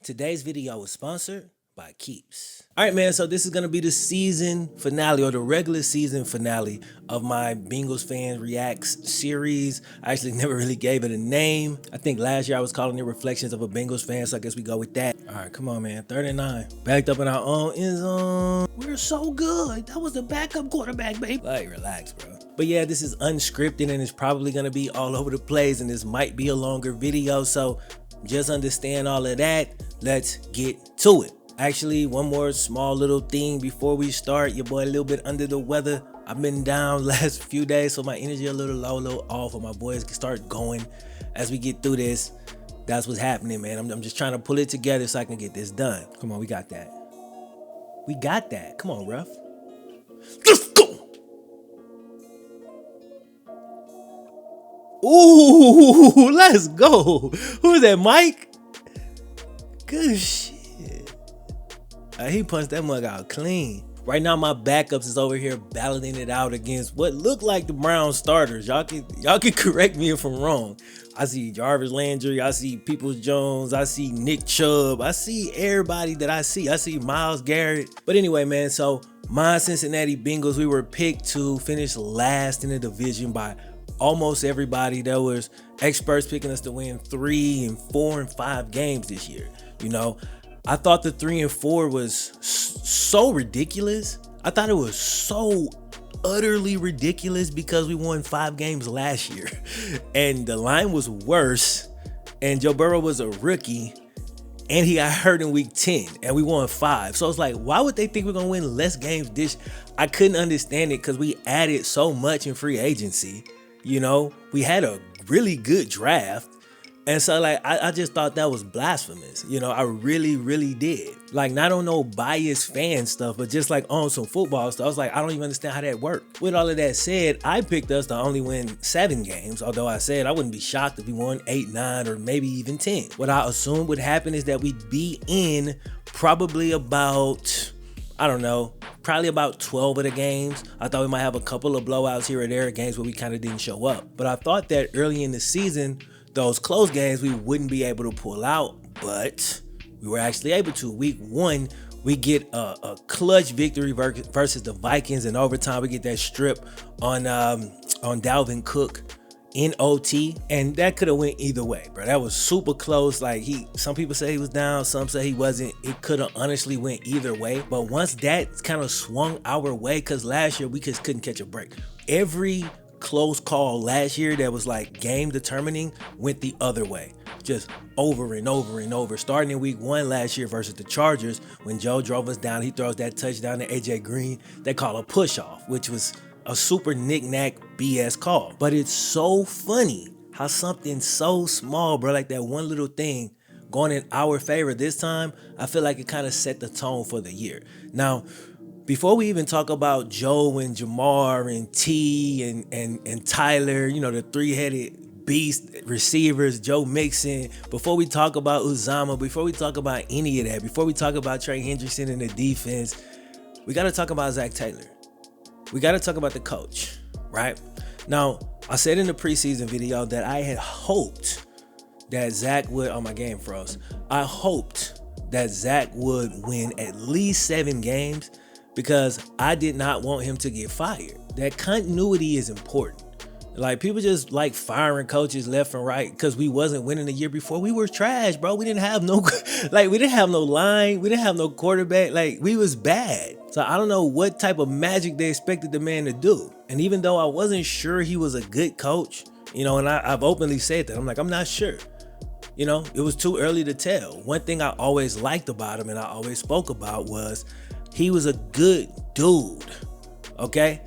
Today's video is sponsored by Keeps. All right, man, so this is going to be the season finale or the regular season finale of my Bengals Fan Reacts series. I actually never really gave it a name. I think last year I was calling it Reflections of a Bengals Fan, so I guess we go with that. All right, come on, man. 39. Backed up in our own end zone. We're so good. That was the backup quarterback, baby. Like, relax, bro. But yeah, this is unscripted and it's probably going to be all over the place, and this might be a longer video, so just understand all of that. Let's get to it. Actually, one more small little thing before we start. Your boy a little bit under the weather. I've been down last few days, so my energy a little low, a little off, and my boys can start going as we get through this. That's what's happening, man. I'm just trying to pull it together so I can get this done. Come on, we got that. We got that. Come on, Ruff. Let's go. Ooh, let's go. Who is that, Mike? Good shit. He punched that mug out clean. Right now, my backups is over here battling it out against what look like the Brown starters. Y'all can correct me if I'm wrong. I see Jarvis Landry, I see Peoples-Jones, I see Nick Chubb, I see everybody that I see. I see Myles Garrett. But anyway, man, so my Cincinnati Bengals, we were picked to finish last in the division by almost everybody. There was experts picking us to win 3 and 4 and 5 games this year. You know, I thought the 3 and 4 was so ridiculous. I thought it was so utterly ridiculous because we won 5 games last year and the line was worse, and Joe Burrow was a rookie and he got hurt in week 10 and we won 5. So it's like, why would they think we're gonna win less games this? I couldn't understand it because we added so much in free agency. You know, we had a really good draft. And so, like, I just thought that was blasphemous. You know, I really did. Like, not on no biased fan stuff, but just like on some football stuff. I was like, I don't even understand how that worked. With all of that said, I picked us to only win 7 games. Although I said I wouldn't be shocked if we won 8, 9, or maybe even 10. What I assumed would happen is that we'd be in probably about, I don't know, probably about 12 of the games. I thought we might have a couple of blowouts here or there, games where we kind of didn't show up. But I thought that early in the season, those close games we wouldn't be able to pull out, but we were actually able to. Week 1, we get a clutch victory versus the Vikings. In overtime, we get that strip on Dalvin Cook in OT, and that could have went either way, bro. That was super close. Like, some people say he was down, some say he wasn't. It could have honestly went either way. But once that kind of swung our way, because last year we just couldn't catch a break. Every close call last year that was like game determining went the other way, just over and over and over. Starting in week 1 last year versus the Chargers, when Joe drove us down, he throws that touchdown to AJ Green. They call a push off, which was a super knick-knack BS call. But it's so funny how something so small, bro, like that one little thing going in our favor this time, I feel like it kind of set the tone for the year. Now, before we even talk about Joe and Jamar and T and Tyler, you know, the 3-headed beast receivers, Joe Mixon, before we talk about Uzama, before we talk about any of that, before we talk about Trey Hendrickson and the defense, we got to talk about Zac Taylor. We got to talk about the coach, right? Now, I said in the preseason video that I had hoped that Zac would, oh, my game froze. I hoped that Zac would win at least 7 games, because I did not want him to get fired. That continuity is important. Like, people just like firing coaches left and right because we wasn't winning the year before. We were trash, bro. We didn't have no, like, we didn't have no line. We didn't have no quarterback. Like, we was bad. So I don't know what type of magic they expected the man to do. And even though I wasn't sure he was a good coach, you know, and I've openly said that, I'm like, I'm not sure. You know, it was too early to tell. One thing I always liked about him and I always spoke about was he was a good dude, okay?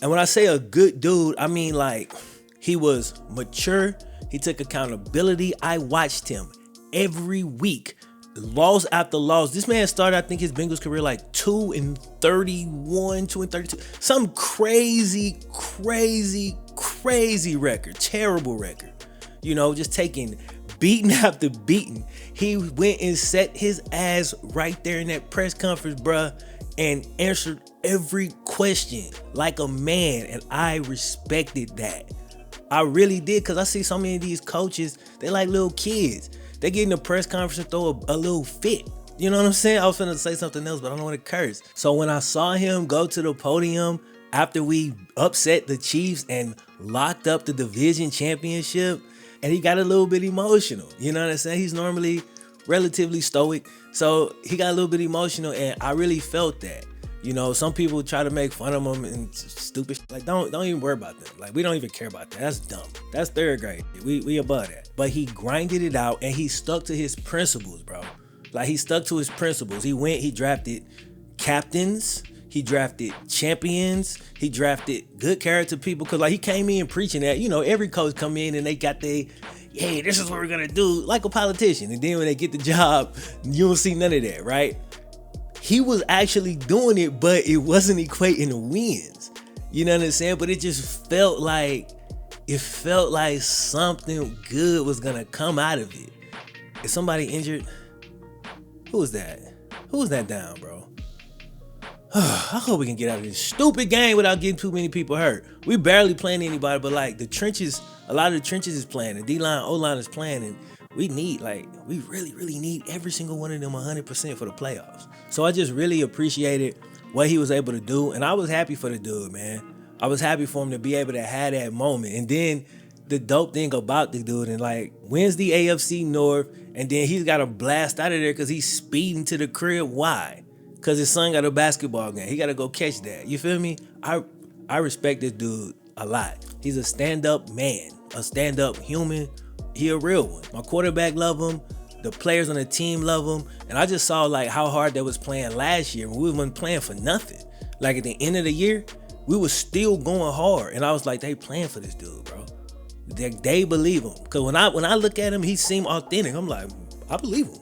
And when I say a good dude, I mean, like, he was mature. He took accountability. I watched him every week, loss after loss. This man started, I think, his Bengals career like 2-31, 2-32. Some crazy record, terrible record. You know, just taking beating after beating. He went and set his ass right there in that press conference, bruh, and answered every question like a man, and I respected that. I really did, because I see so many of these coaches, they like little kids. They get in the press conference and throw a little fit. You know what I'm saying? I was finna say something else, but I don't want to curse. So when I saw him go to the podium after we upset the Chiefs and locked up the division championship, and he got a little bit emotional. You know what I'm saying? He's normally relatively stoic, so he got a little bit emotional, and I really felt that. You know, some people try to make fun of him and stupid shit. Like, don't even worry about that. Like, we don't even care about that. That's dumb. That's third grade. We above that. But he grinded it out, and he stuck to his principles, bro. Like, he stuck to his principles. He drafted captains. He drafted champions. He drafted good character people. Because, like, he came in preaching that, you know, every coach come in and they got hey, this is what we're going to do, like a politician. And then when they get the job, you don't see none of that, right? He was actually doing it, but it wasn't equating to wins. You know what I'm saying? But it just felt like, something good was going to come out of it. Is somebody injured? Who was that? Who was that down, bro? I hope we can get out of this stupid game without getting too many people hurt. We barely playing anybody, but like the trenches, a lot of the trenches is playing. The D-line, O-line is playing, and we really need every single one of them 100% for the playoffs. So I just really appreciated what he was able to do, and I was happy for the dude, man. I was happy for him to be able to have that moment. And then the dope thing about the dude, and like, wins the AFC North, and then he's got to blast out of there because he's speeding to the crib. Why? Because his son got a basketball game. He got to go catch that. You feel me? I respect this dude a lot. He's a stand-up man, a stand-up human. He a real one. My quarterback love him. The players on the team love him. And I just saw like how hard they was playing last year when we wasn't playing for nothing. Like at the end of the year, we was still going hard. And I was like, they playing for this dude, bro. They believe him. Because when I look at him, he seemed authentic. I'm like, I believe him.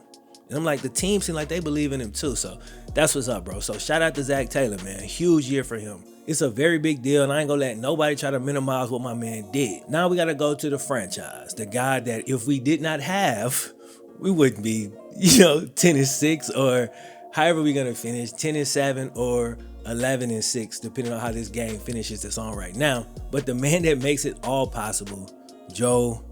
And I'm like, the team seem like they believe in him too. So that's what's up, bro. So shout out to Zac Taylor, man. Huge year for him. It's a very big deal, and I ain't gonna let nobody try to minimize what my man did. Now we gotta go to the franchise. The guy that if we did not have, we wouldn't be, 10-6 or however we're gonna finish, 10-7 or 11-6, depending on how this game finishes that's on right now. But the man that makes it all possible, Joe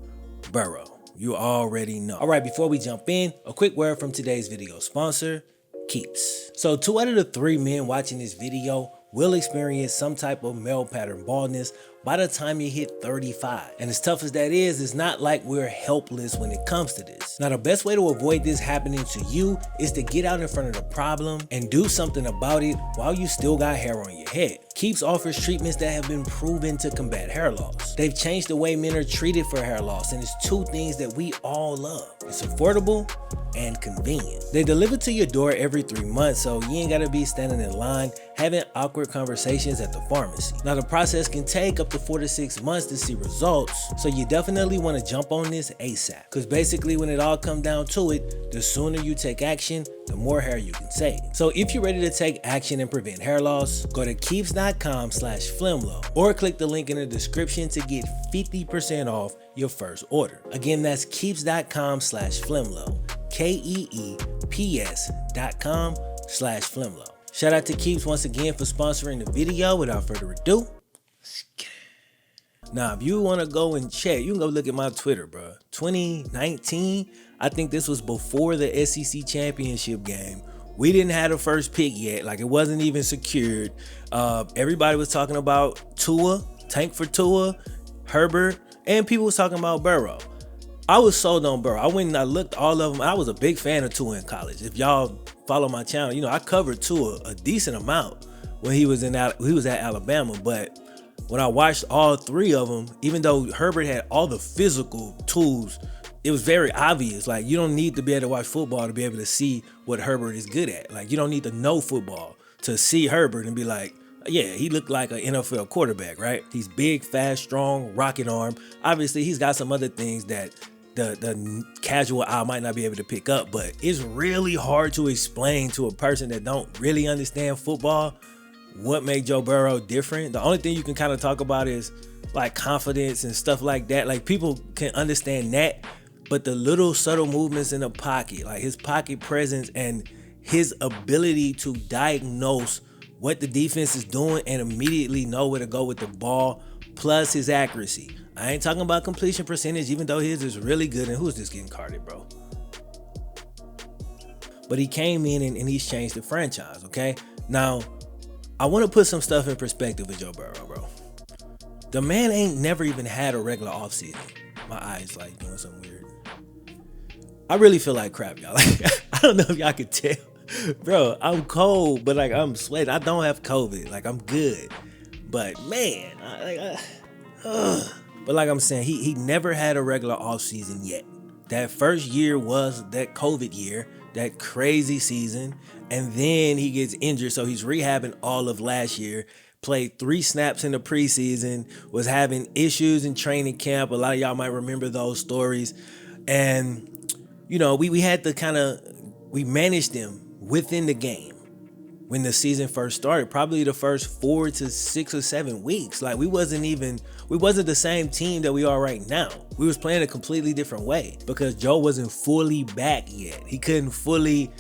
Burrow. You already know. All right, before we jump in, a quick word from today's video sponsor, Keeps. So 2 out of the 3 men watching this video will experience some type of male pattern baldness by the time you hit 35. And as tough as that is, it's not like we're helpless when it comes to this. Now, the best way to avoid this happening to you is to get out in front of the problem and do something about it while you still got hair on your head. Keeps offers treatments that have been proven to combat hair loss. They've changed the way men are treated for hair loss, and it's 2 things that we all love. It's affordable and convenient. They deliver to your door every 3 months, so you ain't gotta be standing in line having awkward conversations at the pharmacy. Now, the process can take up to 4 to 6 months to see results, so you definitely want to jump on this ASAP. Because basically, when it all comes down to it, the sooner you take action, the more hair you can save. So if you're ready to take action and prevent hair loss, go to keeps.com/FlemLo or click the link in the description to get 50% off your first order. Again, that's keeps.com/FlemLo. KEEPS.com/FlemLo. Shout out to Keeps once again for sponsoring the video. Without further ado, let's get it. Now, if you want to go and check, you can go look at my Twitter, bro. 2019, I think this was before the SEC championship game. We didn't have the first pick yet. Like, it wasn't even secured. Everybody was talking about Tua, tank for Tua, Herbert, and people was talking about Burrow. I was sold on Burrow. I went and I looked all of them. I was a big fan of Tua in college. If y'all follow my channel, I covered Tua a decent amount when he was at Alabama. But when I watched all 3 of them, even though Herbert had all the physical tools, it was very obvious. Like, you don't need to be able to watch football to be able to see what Herbert is good at. Like, you don't need to know football to see Herbert and be like, yeah, he looked like an NFL quarterback, right? He's big, fast, strong, rocket arm. Obviously, he's got some other things that the casual eye might not be able to pick up, but it's really hard to explain to a person that don't really understand football what made Joe Burrow different. The only thing you can kind of talk about is like confidence and stuff like that. Like, people can understand that, but the little subtle movements in the pocket, like his pocket presence and his ability to diagnose what the defense is doing and immediately know where to go with the ball, plus his accuracy. I ain't talking about completion percentage, even though his is really good. And who's this getting carded, bro? but he came in and he's changed the franchise, okay? Now, I want to put some stuff in perspective with Joe Burrow, bro. The man ain't never even had a regular offseason. My eyes like doing something weird. I really feel like crap, y'all. Like, I don't know if y'all could tell. Bro, I'm cold, but like I'm sweating. I don't have COVID. Like I'm good. But man, but like I'm saying, he never had a regular offseason yet. That first year was that COVID year, that crazy season. And then he gets injured. So he's rehabbing all of last year. Played 3 snaps in the preseason, was having issues in training camp. A lot of y'all might remember those stories. And, you know, we had to we managed him within the game when the season first started, probably the first 4 to 6 or 7 weeks. Like we wasn't the same team that we are right now. We was playing a completely different way because Joe wasn't fully back yet. He couldn't fully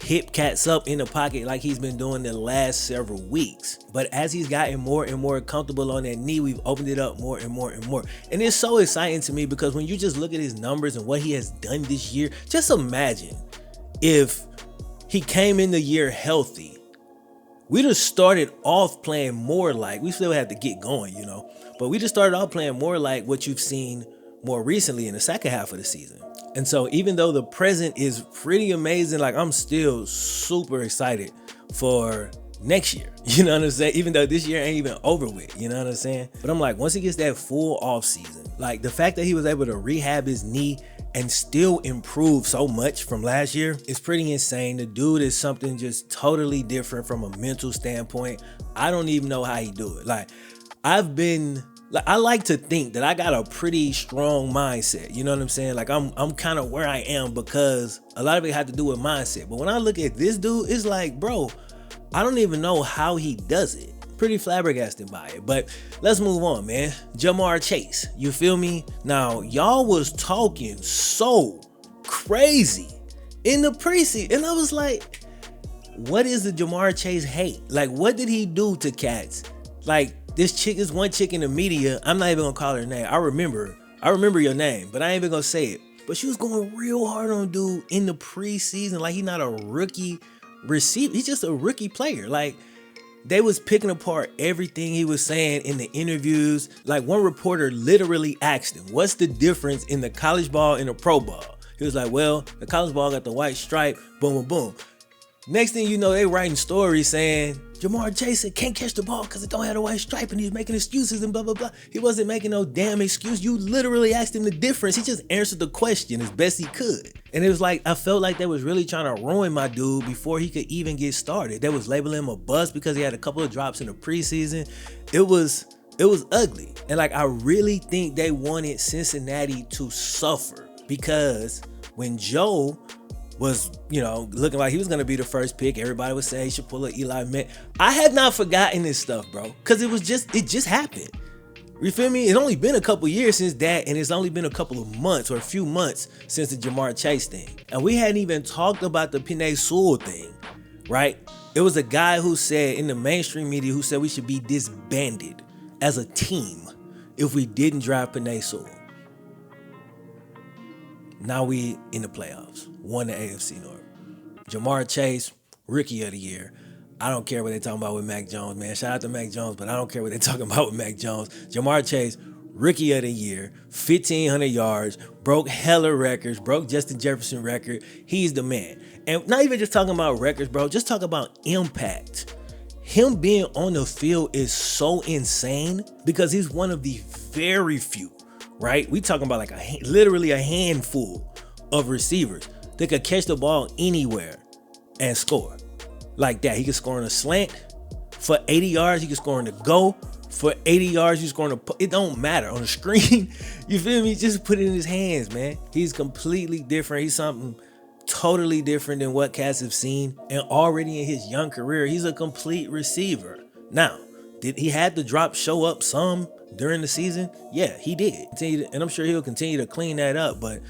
hip cats up in the pocket like he's been doing the last several weeks. But as he's gotten more and more comfortable on that knee, we've opened it up more and more and more. And it's so exciting to me because when you just look at his numbers and what he has done this year, just imagine if he came in the year healthy. We just started off playing more like, we still had to get going, you know, but we just started off playing more like what you've seen more recently in the second half of the season. And so even though the present is pretty amazing, like I'm still super excited for next year. You know what I'm saying? Even though this year ain't even over with, you know what I'm saying? But I'm like, once he gets that full off season, like the fact that he was able to rehab his knee and still improve so much from last year is pretty insane. The dude is something just totally different from a mental standpoint. I don't even know how he do it. Like I like to think that I got a pretty strong mindset. You know what I'm saying? Like I'm kind of where I am because a lot of it had to do with mindset. But when I look at this dude, it's like, bro, I don't even know how he does it. Pretty flabbergasted by it. But let's move on, man. Ja'Marr Chase, you feel me? Now, y'all was talking so crazy in the preseason. And I was like, what is the Ja'Marr Chase hate? Like, what did he do to cats? Like, this one chick in the media, I'm not even gonna call her name. I remember your name, but I ain't even gonna say it. But she was going real hard on dude in the preseason. Like, he's not a rookie receiver. He's just a rookie player. Like, they was picking apart everything he was saying in the interviews. Like, one reporter literally asked him, what's the difference in the college ball and the pro ball? He was like, well, the college ball got the white stripe, boom, boom, boom. Next thing you know, they writing stories saying Ja'Marr Chase can't catch the ball because it don't have a white stripe and he's making excuses and blah, blah, blah. He wasn't making no damn excuse. You literally asked him the difference. He just answered the question as best he could. And it was like, I felt like they was really trying to ruin my dude before he could even get started. They was labeling him a bust because he had a couple of drops in the preseason. It was ugly. And like, I really think they wanted Cincinnati to suffer because when Joe was, you know, looking like he was going to be the first pick, everybody would say he should pull a Eli Manning. I had not forgotten this stuff, bro, because it just happened. You feel me? It's only been a couple years since that, and it's only been a couple of months or a few months since the Ja'Marr Chase thing. And we hadn't even talked about the Penei Sewell thing, right? It was a guy who said in the mainstream media who said we should be disbanded as a team if we didn't draft Penei Sewell. Now we in the playoffs, won the AFC North. Ja'Marr Chase, Rookie of the Year. I don't care what they're talking about with Mac Jones, man. Shout out to Mac Jones, but I don't care what they're talking about with Mac Jones. Ja'Marr Chase, Rookie of the Year, 1,500 yards, broke hella records, broke Justin Jefferson record. He's the man. And not even just talking about records, bro, just talk about impact. Him being on the field is so insane because he's one of the very few, right? We talking about like literally a handful of receivers that could catch the ball anywhere and score. Like that. He could score on a slant for 80 yards. He could score on the go for 80 yards. You score on it don't matter. On the screen, you feel me? Just put it in his hands, man. He's completely different. He's something totally different than what cats have seen. And already in his young career, he's a complete receiver. Now, did he had the drop show up some during the season? Yeah, he did. And I'm sure he'll continue to clean that up. But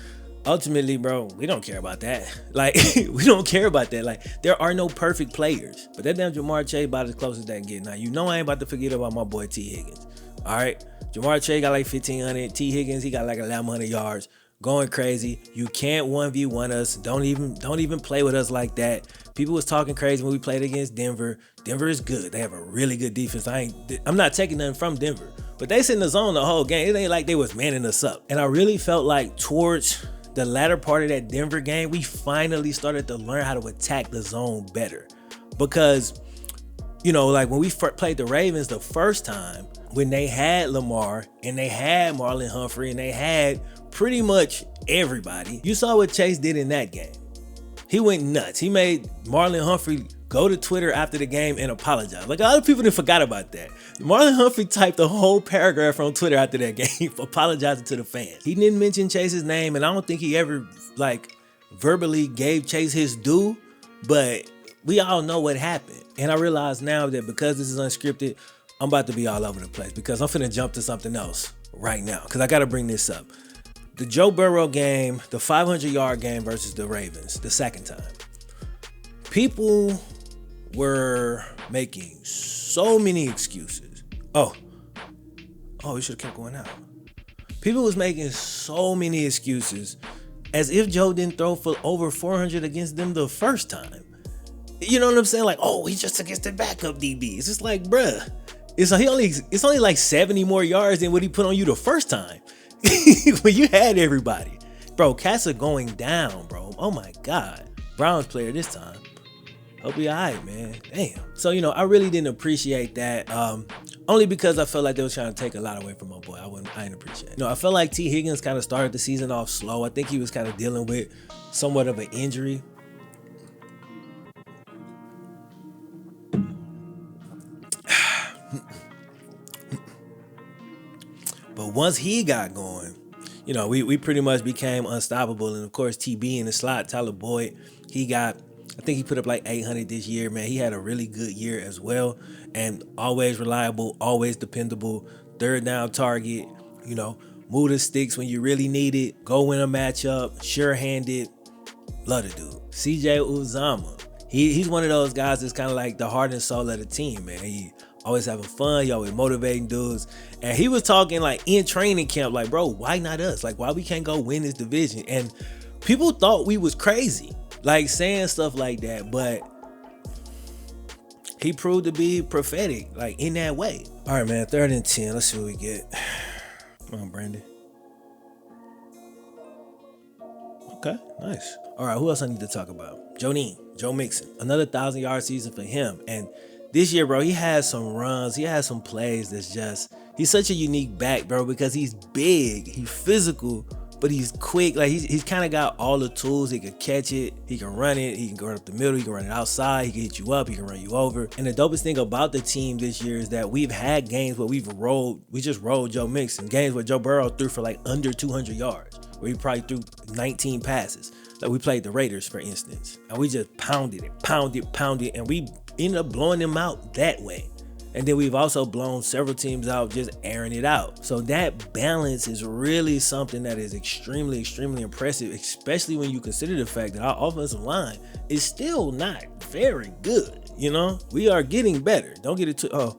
ultimately, bro, we don't care about that. Like, we don't care about that. Like, there are no perfect players. But that damn Ja'Marr Chase about as close as that can get. Now, you know I ain't about to forget about my boy T. Higgins. All right? Ja'Marr Chase got like 1,500. T. Higgins, he got like 1,100 yards. going crazy. You can't 1v1 us. Don't even play with us like that. People was talking crazy when we played against Denver. Denver is good. They have a really good defense. I'm not taking nothing from Denver, but they sit in the zone the whole game. It ain't like they was manning us up. And I really felt like towards the latter part of that Denver game, we finally started to learn how to attack the zone better. Because, like when we played the Ravens the first time, when they had Lamar and they had Marlon Humphrey and they had pretty much everybody, you saw what Chase did in that game. He went nuts. He made Marlon Humphrey go to Twitter after the game and apologize. Like, a lot of people didn't forgot about that. Marlon Humphrey typed a whole paragraph on Twitter after that game apologizing to the fans. He didn't mention Chase's name, and I don't think he ever verbally gave Chase his due, but we all know what happened. And I realize now that because this is unscripted, I'm about to be all over the place because I'm finna jump to something else right now because I got to bring this up. The Joe Burrow game, the 500-yard game versus the Ravens, the second time. People were making so many excuses. Oh, we should have kept going out. People was making so many excuses as if Joe didn't throw for over 400 against them the first time. You know what I'm saying? Like, he just against the backup DB. It's just like, bruh, it's only like 70 more yards than what he put on you the first time. When you had everybody. Bro, cats are going down, bro. Oh my God. Browns player this time. Hope he all right, man. Damn. So, I really didn't appreciate that. Only because I felt like they was trying to take a lot away from my boy. I didn't appreciate it. I felt like T. Higgins kind of started the season off slow. I think he was kind of dealing with somewhat of an injury. But once he got going, we pretty much became unstoppable. And of course, TB in the slot, Tyler Boyd, I think he put up like 800 this year, man. He had a really good year as well. And always reliable, always dependable, third down target, move the sticks when you really need it, go win a matchup, sure-handed, love the dude. CJ Uzomah, he's one of those guys that's kind of like the heart and soul of the team, man. He always having fun, he always motivating dudes. And he was talking like in training camp, like, bro, why not us? Like, why we can't go win this division? And people thought we was crazy, like saying stuff like that, but he proved to be prophetic, like in that way. All right, man, 3rd and 10. Let's see what we get. Come on, Brandon. Okay, nice. All right, who else I need to talk about? Joe Mixon. Another 1,000-yard season for him. And this year, bro, he has some runs. He has some plays that's just, he's such a unique back, bro, because he's big, he's physical, but he's quick. Like, he's kind of got all the tools. He can catch it, he can run it, he can go up the middle, he can run it outside, he can hit you up, he can run you over. And the dopest thing about the team this year is that we've had games where we just rolled Joe Mixon. Games where Joe Burrow threw for like under 200 yards, where he probably threw 19 passes. Like we played the Raiders, for instance, and we just pounded it, and we ended up blowing them out that way. And then we've also blown several teams out just airing it out. So that balance is really something that is extremely, extremely impressive, especially when you consider the fact that our offensive line is still not very good. We are getting better. Don't get it too. Oh,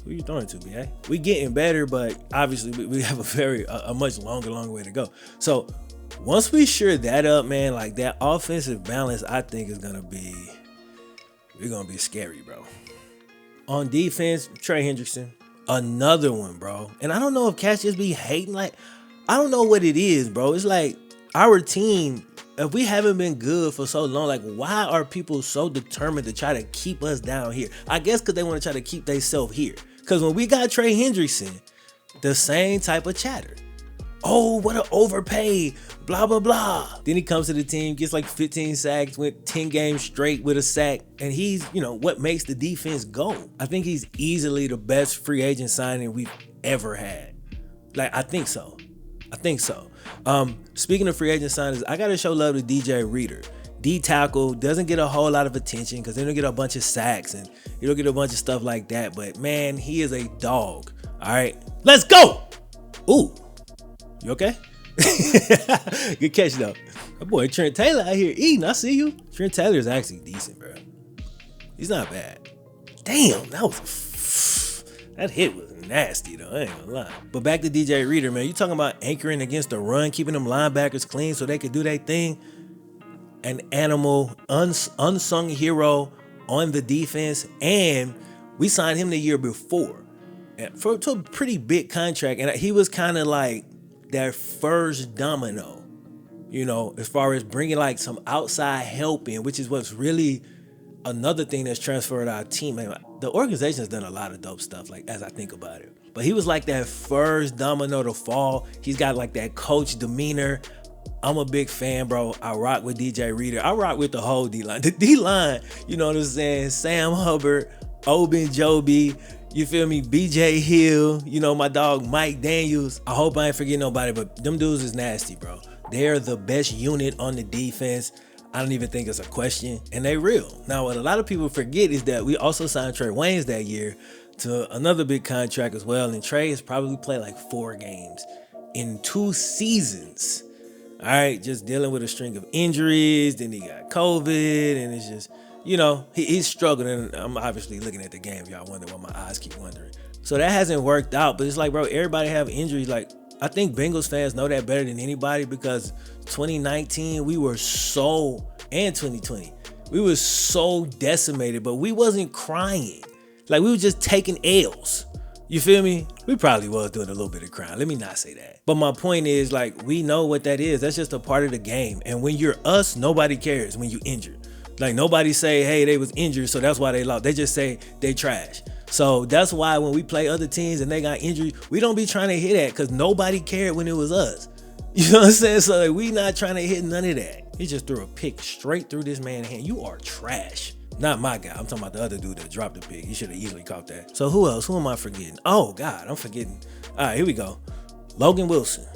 who are you throwing to, BA? We getting better, but obviously we have a much longer way to go. So once we sure that up, man, like that offensive balance, I think we're gonna be scary, bro. On defense, Trey Hendrickson, another one, bro. And I don't know if cats just be hating. Like, I don't know what it is, bro. It's like our team, if we haven't been good for so long, like, why are people so determined to try to keep us down here? I guess because they want to try to keep themselves here. Because when we got Trey Hendrickson, the same type of chatter. Oh, what an overpay, blah, blah, blah. Then he comes to the team, gets like 15 sacks, went 10 games straight with a sack, and he's, what makes the defense go. I think he's easily the best free agent signing we've ever had. Like, I think so. Speaking of free agent signings, I got to show love to DJ Reader. D tackle, doesn't get a whole lot of attention because they don't get a bunch of sacks and you don't get a bunch of stuff like that, but man, he is a dog. All right, let's go. Ooh. You okay? Good catch, though. My boy Trent Taylor out here eating. I see you. Trent Taylor is actually decent, bro. He's not bad. Damn, that That hit was nasty though, I ain't gonna lie. But back to DJ Reader, man. You talking about anchoring against the run, keeping them linebackers clean so they could do their thing. An animal, unsung hero on the defense, and we signed him the year before for a pretty big contract, and he was kind of like that first domino, as far as bringing like some outside help in, which is what's really another thing that's transferred our team. Man, the organization has done a lot of dope stuff, like as I think about it. But he was like that first domino to fall. He's got like that coach demeanor. I'm a big fan, bro. I rock with DJ Reader. I rock with the whole D-line. The D-line, you know what I'm saying? Sam Hubbard, Ogunjobi, you feel me? BJ Hill, my dog Mike Daniels. I hope I ain't forgetting nobody, but them dudes is nasty, bro. They're the best unit on the defense. I don't even think it's a question, and they real. Now, what a lot of people forget is that we also signed Trey Waynes that year to another big contract as well, and Trey has probably played like 4 games in 2 seasons. All right, just dealing with a string of injuries. Then he got COVID, and it's just, he's struggling. And I'm obviously looking at the game. Y'all wonder why my eyes keep wondering. So that hasn't worked out. But it's like, bro, everybody have injuries. Like, I think Bengals fans know that better than anybody because 2019 we were and 2020 we were so decimated, but we wasn't crying. Like, we were just taking L's. You feel me? We probably was doing a little bit of crying. Let me not say that. But my point is, like, we know what that is. That's just a part of the game. And when you're us, nobody cares when you injured. Like, nobody say, hey, they was injured, so that's why they lost. They just say they trash. So that's why when we play other teams and they got injured, we don't be trying to hit that because nobody cared when it was us. You know what I'm saying? So like, we not trying to hit none of that. He just threw a pick straight through this man's hand. You are trash. Not my guy. I'm talking about the other dude that dropped the pick. He should have easily caught that. So who else? Who am I forgetting? Oh, God, I'm forgetting. All right, here we go. Logan Wilson,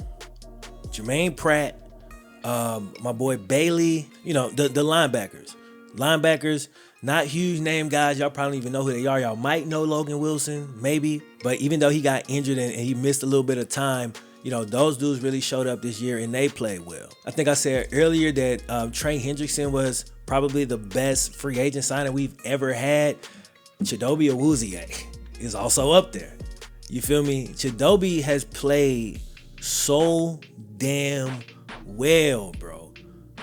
Jermaine Pratt, my boy Bailey, the linebackers. Linebackers, not huge name guys. Y'all probably don't even know who they are. Y'all might know Logan Wilson, maybe. But even though he got injured and he missed a little bit of time, those dudes really showed up this year and they played well. I think I said earlier that Trey Hendrickson was probably the best free agent signing we've ever had. Chidobe Awuzie is also up there. You feel me? Chidobe has played so damn well, bro.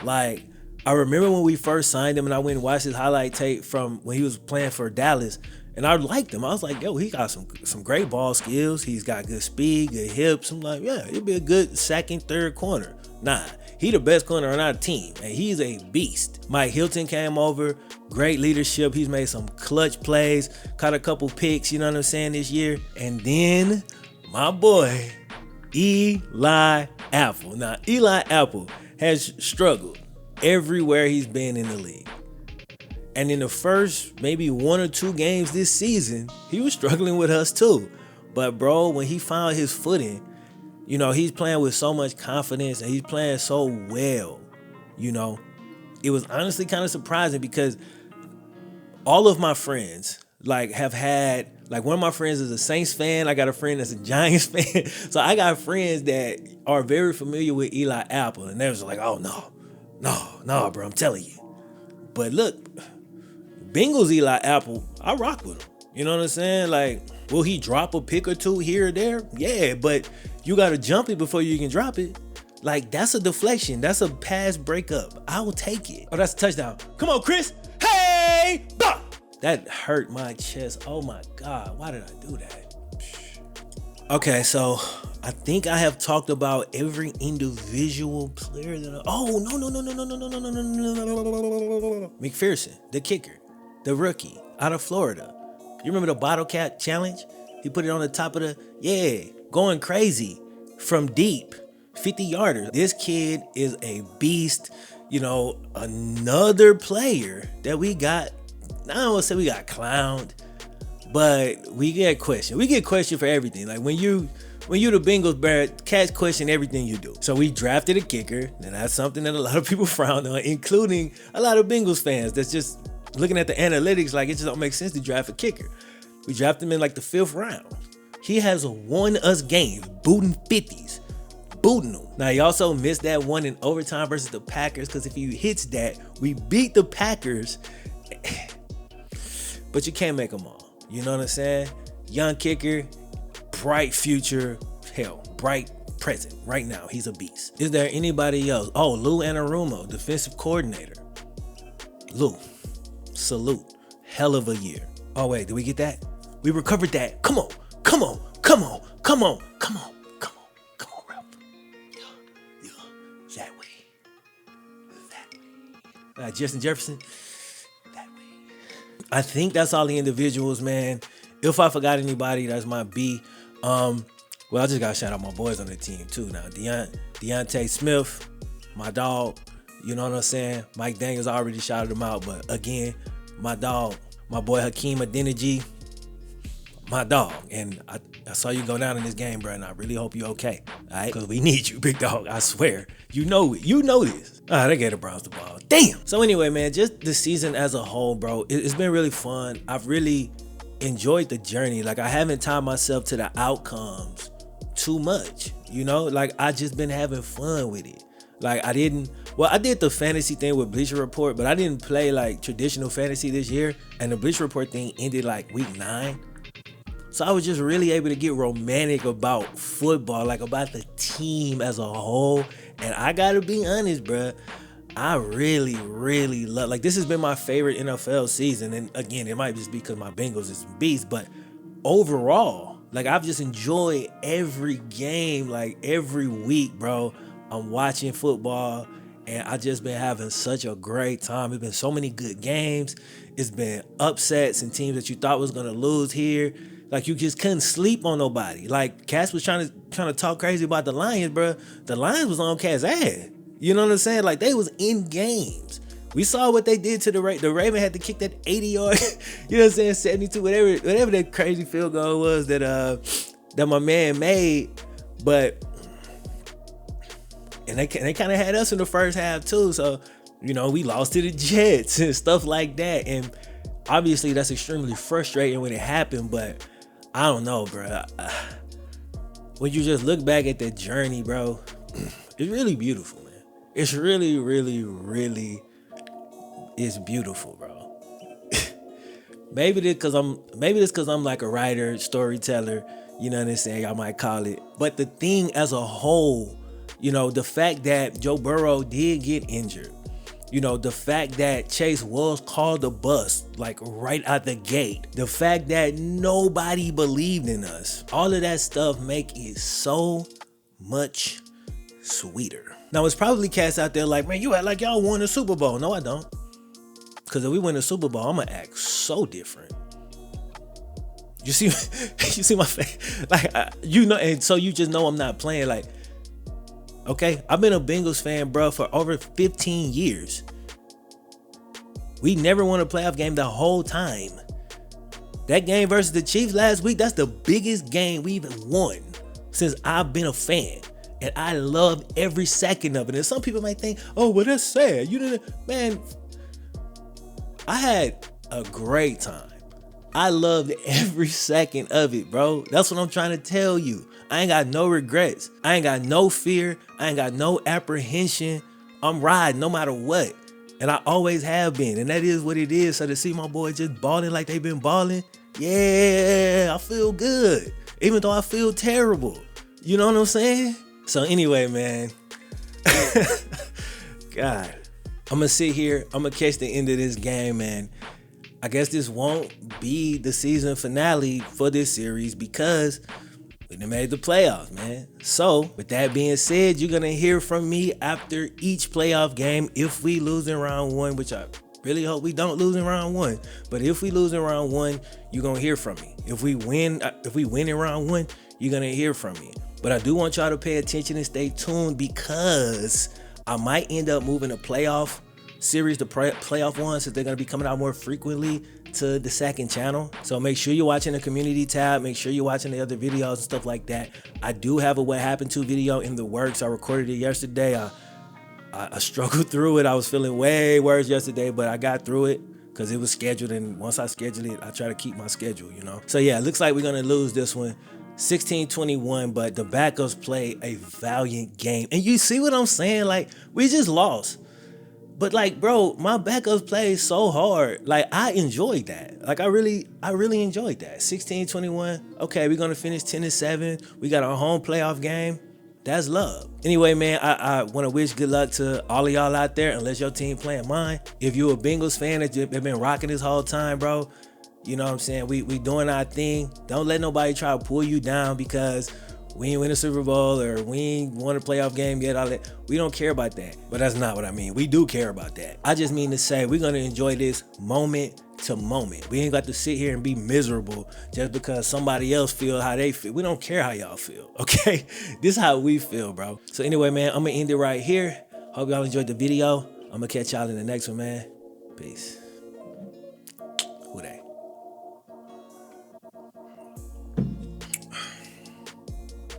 Like, I remember when we first signed him and I went and watched his highlight tape from when he was playing for Dallas, and I liked him. I was like, yo, he got some great ball skills. He's got good speed, good hips. I'm like, yeah, he'd be a good second, third corner. Nah, he the best corner on our team, and he's a beast. Mike Hilton came over, great leadership. He's made some clutch plays, caught a couple picks, you know what I'm saying, this year. And then my boy, Eli Apple. Now, Eli Apple has struggled everywhere he's been in the league. And in the first maybe 1 or 2 games this season, he was struggling with us too. But bro, when he found his footing, he's playing with so much confidence and he's playing so well. It was honestly kind of surprising because all of my friends have had, one of my friends is a Saints fan. I got a friend that's a Giants fan. So I got friends that are very familiar with Eli Apple. And they're just like, oh no, bro, I'm telling you. But look, Bengals Eli Apple, I rock with him. You know what I'm saying? Like, will he drop a pick or 2 here or there? Yeah, but you got to jump it before you can drop it. Like, that's a deflection. That's a pass breakup. I will take it. Oh, that's a touchdown. Come on, Chris. Hey! Bah! That hurt my chest. Oh, my God. Why did I do that? Okay, so I think I have talked about every individual player that no. McPherson, the kicker, the rookie out of Florida. You remember the bottle cap challenge? He put it on the top of going crazy from deep, 50-yarder. This kid is a beast. Another player that we got, I don't want to say we got clowned, but we get questioned. We get questioned for everything. Like when you the Bengals, bear, cats question everything you do. So we drafted a kicker, and that's something that a lot of people frown on, including a lot of Bengals fans that's just looking at the analytics like it just don't make sense to draft a kicker. We drafted him in like the 5th round. He has won us games, booting 50s, booting them. Now, he also missed that one in overtime versus the Packers, because if he hits that, we beat the Packers. But you can't make them all. You know what I'm saying? young kicker, bright future, hell, bright present. Right now, he's a beast. Is there anybody else? Oh, Lou Anarumo, defensive coordinator. Lou, salute. Hell of a year. Oh wait, did we get that? We recovered that. Come on, come on, come on, come on, come on, come on, come on, rep. Yeah, that way. That way. Justin Jefferson, that way. I think that's all the individuals, man. If I forgot anybody, that's my B. Well, I just gotta shout out my boys on the team too now. Deontay Smith, my dog. You know what I'm saying? Mike Daniels already shouted him out, but again, my dog, my boy Hakeem Adeniji, my dog. And I saw you go down in this game, bro, and I really hope you're okay. All right? Because we need you, big dog. I swear. You know it. You know this. They gave the Browns the ball. Damn. So anyway, man, just the season as a whole, bro, it's been really fun. I've really enjoyed the journey. Like, I haven't tied myself to the outcomes too much. You know? Like, I just been having fun with it. Like, I did the fantasy thing with Bleacher Report, but I didn't play like traditional fantasy this year. And the Bleacher Report thing ended like week 9. So I was just really able to get romantic about football, like about the team as a whole. And I gotta be honest, bro, I really, really love, like, this has been my favorite NFL season. And again, it might just be because my Bengals is beast, but overall, like, I've just enjoyed every game, like every week, bro. I'm watching football and I just been having such a great time. It's been so many good games. It's been upsets and teams that you thought was gonna lose here. Like, you just couldn't sleep on nobody. Like, Cass was trying to talk crazy about the Lions, bro. The Lions was on Cass' ass. You know what I'm saying? Like, they was in games. We saw what they did to the Raven had to kick that 80-yard, you know what I'm saying, 72, whatever that crazy field goal was that my man made. But and they kind of had us in the first half too. So, you know, we lost to the Jets and stuff like that. And obviously that's extremely frustrating when it happened, but I don't know, bro. When you just look back at that journey, bro, it's really beautiful, man. It's really, really, really, it's beautiful, bro. Maybe this because I'm like a writer, storyteller, you know what I'm saying? I might call it. But the thing as a whole, you know, the fact that Joe Burrow did get injured, you know, the fact that Chase was called a bust, like right out the gate, the fact that nobody believed in us, all of that stuff make it so much sweeter. Now, it's probably cats out there like, man, you act like y'all won a Super Bowl. No, I don't. Because if we win a Super Bowl, I'm going to act so different. You see my face? Like, you know, and so you just know I'm not playing. Like, okay, I've been a Bengals fan, bro, for over 15 years. We never won a playoff game the whole time. That game versus the Chiefs last week, that's the biggest game we even won since I've been a fan. And I love every second of it. And some people might think, oh, well, that's sad. You didn't, man. I had a great time. I loved every second of it, bro. That's what I'm trying to tell you. I ain't got no regrets. I ain't got no fear. I ain't got no apprehension. I'm riding no matter what. And I always have been. And that is what it is. So to see my boys just balling like they've been balling, yeah, I feel good. Even though I feel terrible. You know what I'm saying? So anyway, man. God. I'm going to sit here. I'm going to catch the end of this game, man. I guess this won't be the season finale for this series because we done made the playoffs, man. So, with that being said, you're going to hear from me after each playoff game if we lose in round 1, which I really hope we don't lose in round 1. But if we lose in round 1, you're going to hear from me. If we win in round 1, you're going to hear from me. But I do want y'all to pay attention and stay tuned because I might end up moving a playoff series, the playoff ones, since they're going to be coming out more frequently to the second channel. So make sure you're watching the community tab. Make sure you're watching the other videos and stuff like that. I do have a What Happened To video in the works. I recorded it yesterday. I struggled through it. I was feeling way worse yesterday, but I got through it because it was scheduled. And once I schedule it, I try to keep my schedule, you know? So yeah, it looks like we're going to lose this one 16-21, but the backups play a valiant game. And you see what I'm saying? Like, we just lost. But like, bro, my backups played so hard. Like, I enjoyed that. Like, I really enjoyed that. 16-21. Okay, we're gonna finish 10-7. We got our home playoff game. That's love. Anyway, man, I want to wish good luck to all of y'all out there, unless your team playing mine. If you're a Bengals fan that have been rocking this whole time, bro, you know what I'm saying? We doing our thing. Don't let nobody try to pull you down because we ain't win a Super Bowl or we ain't won a playoff game yet. All that. We don't care about that. But that's not what I mean. We do care about that. I just mean to say we're gonna enjoy this moment to moment. We ain't got to sit here and be miserable just because somebody else feel how they feel. We don't care how y'all feel, okay? This is how we feel, bro. So anyway, man, I'm gonna end it right here. Hope y'all enjoyed the video. I'm gonna catch y'all in the next one, man. Peace.